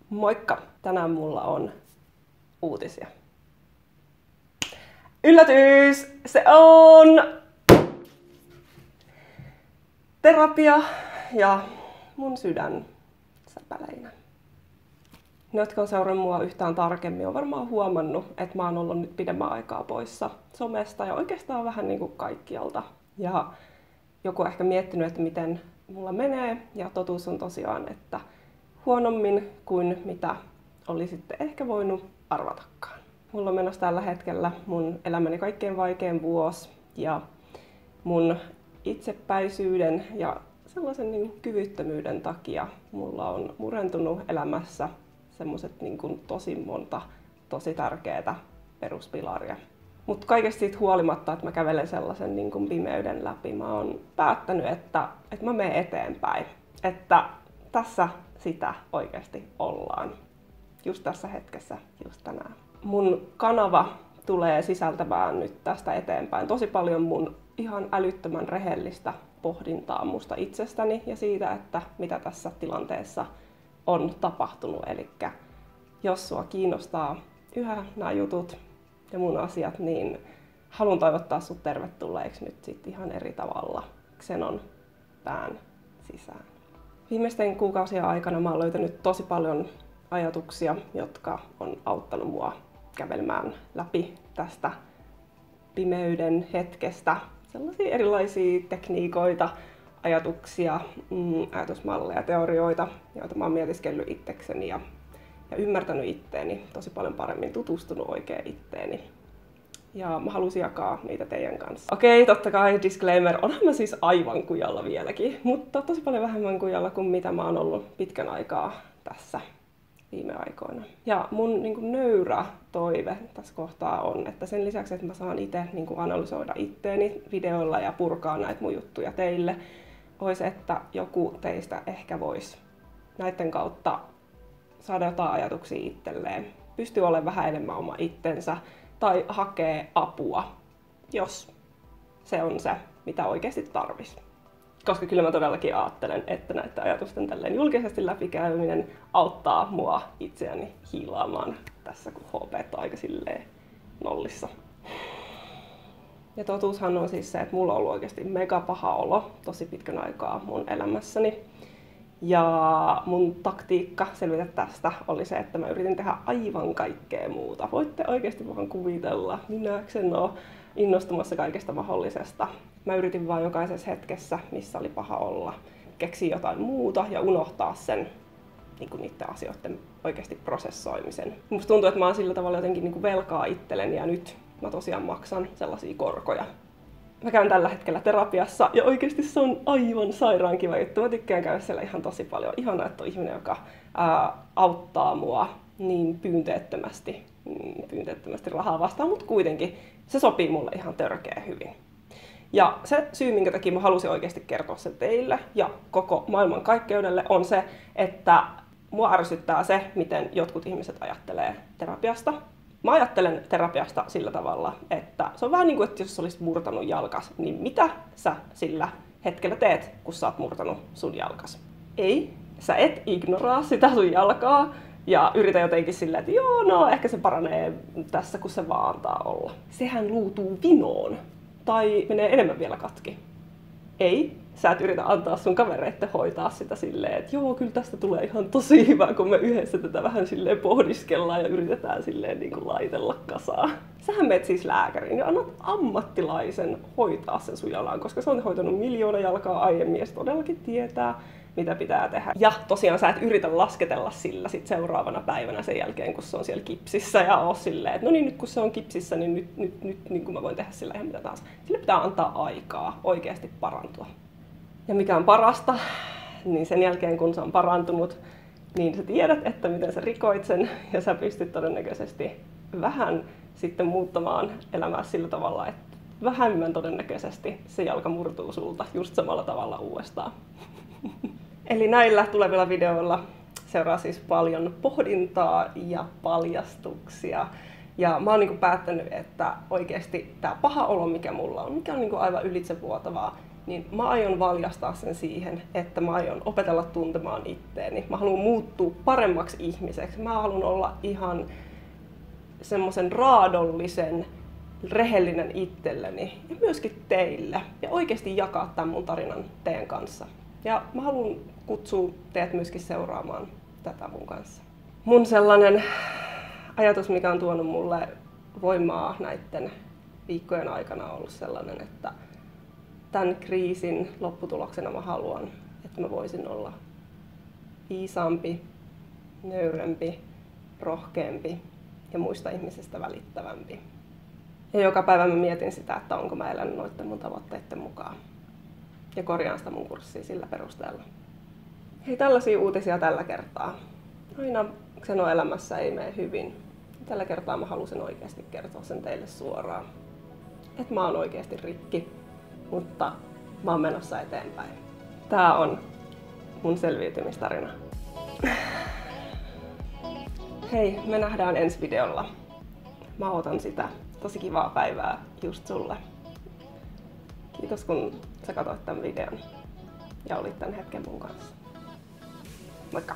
Moikka! Tänään mulla on uutisia. Yllätys! Se on terapia ja mun sydän säpäleinä. Ne, jotka on seurannut mua yhtään tarkemmin, on varmaan huomannut, että mä oon ollut nyt pidemmän aikaa poissa somesta ja oikeastaan vähän niin kuin kaikkialta. Ja joku on ehkä miettinyt, että miten mulla menee, ja totuus on tosiaan, että huonommin kuin mitä oli sitten ehkä voinut arvatakaan. Mulla on menossa tällä hetkellä mun elämäni kaikkein vaikein vuosi, ja mun itsepäisyyden ja sellaisen niin kyvyttömyyden takia mulla on murentunut elämässä semmoset niin tosi monta tosi tärkeää peruspilaria. Mutta kaikesta siitä huolimatta, että mä kävelen sellaisen niin kuin pimeyden läpi, mä oon päättänyt, että mä menen eteenpäin. Että tässä sitä oikeasti ollaan. Just tässä hetkessä, just tänään. Mun kanava tulee sisältämään nyt tästä eteenpäin tosi paljon mun ihan älyttömän rehellistä pohdintaa musta itsestäni ja siitä, että mitä tässä tilanteessa on tapahtunut. Elikkä jos sua kiinnostaa yhä nämä jutut ja mun asiat, niin haluan toivottaa sut tervetulleeksi nyt sit ihan eri tavalla Xenon pään sisään. Viimeisten kuukausien aikana mä oon löytänyt tosi paljon ajatuksia, jotka on auttanut mua kävelemään läpi tästä pimeyden hetkestä. Sellaisia erilaisia tekniikoita, ajatuksia, ajatusmalleja, teorioita, joita mä oon mietiskellyt itsekseni ja ymmärtänyt itteeni tosi paljon paremmin, tutustunut oikein itteeni. Ja mä halusin jakaa niitä teidän kanssa. Okei, totta kai disclaimer, onhan mä siis aivan kujalla vieläkin, mutta tosi paljon vähemmän kujalla kuin mitä mä oon ollut pitkän aikaa tässä viime aikoina. Ja mun nöyrä toive tässä kohtaa on, että sen lisäksi, että mä saan itse analysoida itteeni videoilla ja purkaa näitä mun juttuja teille, olisi, että joku teistä ehkä voisi näiden kautta saada jotain ajatuksia itselleen, pystyy olemaan vähän enemmän oma itsensä tai hakee apua, jos se on se, mitä oikeasti tarvitsisi. Koska kyllä mä todellakin ajattelen, että näiden ajatusten tälleen julkisesti läpikäyminen auttaa mua itseäni hiilaamaan tässä, kun HP on aika silleen nollissa. Ja totuushan on siis se, että mulla on ollut oikeasti mega paha olo tosi pitkän aikaa mun elämässäni. Ja mun taktiikka selvitä tästä oli se, että mä yritin tehdä aivan kaikkea muuta. Voitte oikeasti vaan kuvitella, minäksen ole innostumassa kaikesta mahdollisesta. Mä yritin vaan jokaisessa hetkessä, missä oli paha olla, keksiä jotain muuta ja unohtaa sen niiden asioiden oikeasti prosessoimisen. Musta tuntuu, että mä oon sillä tavalla jotenkin velkaa itselleni ja nyt mä tosiaan maksan sellaisia korkoja. Mä käyn tällä hetkellä terapiassa ja oikeasti se on aivan sairaan kiva juttu. Mä tykkään käydä siellä ihan tosi paljon. Ihanaa, että on ihminen, joka auttaa mua niin pyynteettömästi rahaa vastaan, mutta kuitenkin se sopii mulle ihan törkeä hyvin. Ja se syy, minkä takia mä halusin oikeasti kertoa sen teille ja koko maailman kaikkeudelle, on se, että mua ärsyttää se, miten jotkut ihmiset ajattelee terapiasta. Mä ajattelen terapiasta sillä tavalla, että se on vähän niin kuin, että jos sä olisit murtanut jalkas, niin mitä sä sillä hetkellä teet, kun sä oot murtanut sun jalkas? Ei, sä et ignoraa sitä sun jalkaa ja yritä jotenkin silleen, että joo, no ehkä se paranee tässä, kun se vaan antaa olla. Sehän luutuu vinoon tai menee enemmän vielä katki. Ei, sä et yritä antaa sun kavereitten hoitaa sitä silleen, että joo, kyllä tästä tulee ihan tosi hyvä, kun me yhdessä tätä vähän silleen pohdiskellaan ja yritetään silleen laitella kasaan. Sähän menet siis lääkäriin ja annat ammattilaisen hoitaa sen sun jalan, koska se on hoitanut 1 000 000 jalkaa aiemmin ja se todellakin tietää, mitä pitää tehdä. Ja tosiaan sä et yritä lasketella sillä sit seuraavana päivänä sen jälkeen, kun se on siellä kipsissä ja oo silleen, että no niin, nyt kun se on kipsissä, niin nyt niin kun mä voin tehdä sillä ihan mitä taas. Sille pitää antaa aikaa oikeasti parantua. Ja mikä on parasta, niin sen jälkeen kun se on parantunut, niin sä tiedät, että miten sä rikoit sen ja sä pystyt todennäköisesti vähän sitten muuttamaan elämää sillä tavalla, että vähemmän todennäköisesti se jalka murtuu sulta just samalla tavalla uudestaan. Eli näillä tulevilla videoilla seuraa siis paljon pohdintaa ja paljastuksia. Ja mä oon päättänyt, että oikeasti tää paha olo, mikä mulla on, mikä on aivan ylitsevuotavaa, niin mä aion valjastaa sen siihen, että mä aion opetella tuntemaan itteeni. Mä haluan muuttua paremmaksi ihmiseksi. Mä haluan olla ihan semmoisen raadollisen, rehellinen itselleni ja myöskin teille. Ja oikeasti jakaa tämän mun tarinan teidän kanssa. Ja mä haluan kutsua teidät myöskin seuraamaan tätä mun kanssa. Mun sellainen ajatus, mikä on tuonut mulle voimaa näiden viikkojen aikana, on ollut sellainen, että tämän kriisin lopputuloksena mä haluan, että mä voisin olla viisaampi, nöyrempi, rohkeampi ja muista ihmisistä välittävämpi. Ja joka päivä mä mietin sitä, että onko mä elänyt noiden mun tavoitteiden mukaan. Ja korjaan sitä mun kurssia sillä perusteella. Hei, tällaisia uutisia tällä kertaa. Aina Xeno-elämässä ei mene hyvin. Tällä kertaa mä halusin oikeasti kertoa sen teille suoraan. Että mä oon oikeasti rikki, mutta mä oon menossa eteenpäin. Tää on mun selviytymistarina. Hei, me nähdään ensi videolla. Mä ootan sitä. Tosi kivaa päivää just sulle. Kiitos kun sä katsoit tämän videon ja olit tän hetken mun kanssa. Moikka!